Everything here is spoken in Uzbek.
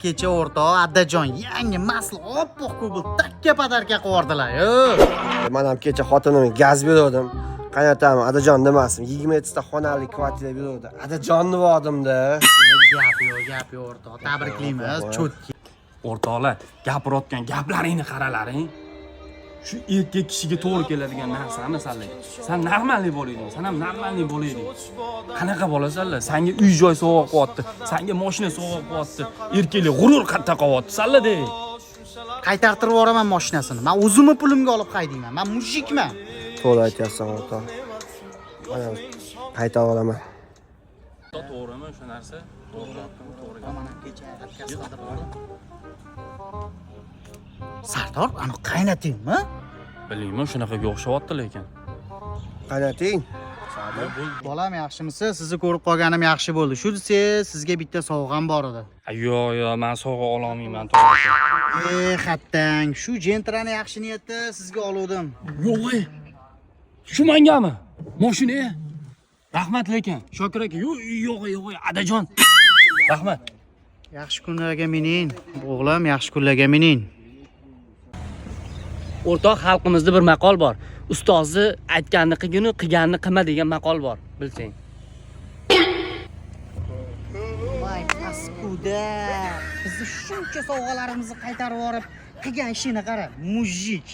Kecha o'rtoq Addajon yangi masli oppoq kubul takka padarka qildilar-yu. Men ham kecha xotinimga gaz berdim. Qaynotami Adajon demasin, 20 ta xonali kvartira berdi. Adajonni vodimda. Gap yo'q o'rtoq. Tabriklaymiz, cho'tki. O'rtoqlar, gapirayotgan gaplaringni qaralaring. Shu erkak kishiga to'g'ri keladigan narsa masalan. Sen normalniy bo'layding, sen ham normalniy bo'layding. Qanaqa bo'lasanlar? Senga uy-joy sovg'a qilyapti, senga mashina sovg'a qilyapti, erkaklik g'urur qatta qilyapti, sanlar-da. Qaytartirib yuboraman mashinasini. Men o'zimni pulimga olib qaydiyman. Men mujikman. To'g'ri aytyapsan o'rtoq. Mana qaytarib olaman. To'g'rimi shu narsa? To'g'ri. Mana kecha adkaslarda bordim. Sardor, ana qaynatingmi? Bilmayman, shunaqaga o'xshayapti lekin. Qaynating. Bolam yaxshimisiz? Sizni ko'rib qolganim yaxshi bo'ldi. Shu sizga bitta sovg'am bor edi. Yo'q, men sovg'a ola olmayman, to'g'ri. Xattang, shu jentrani yaxshi niyatda sizga oluvdim. Yo'q. Shu mangami? Mashina. Rahmat lekin. Shokir aka, yo'q, Adajon. Rahmat. Yaxshi kunlarga mening, o'g'lim, yaxshi kunlarga mening. O'rtoq xalqimizda bir maqol bor. Ustozi aytganini qilginu, qilganini qilma degan maqol bor, bilsang. Voy, paskuda. Bizni shuncha sovg'alarimizni qaytarib yuborib, qilgan ishini qara, mujik.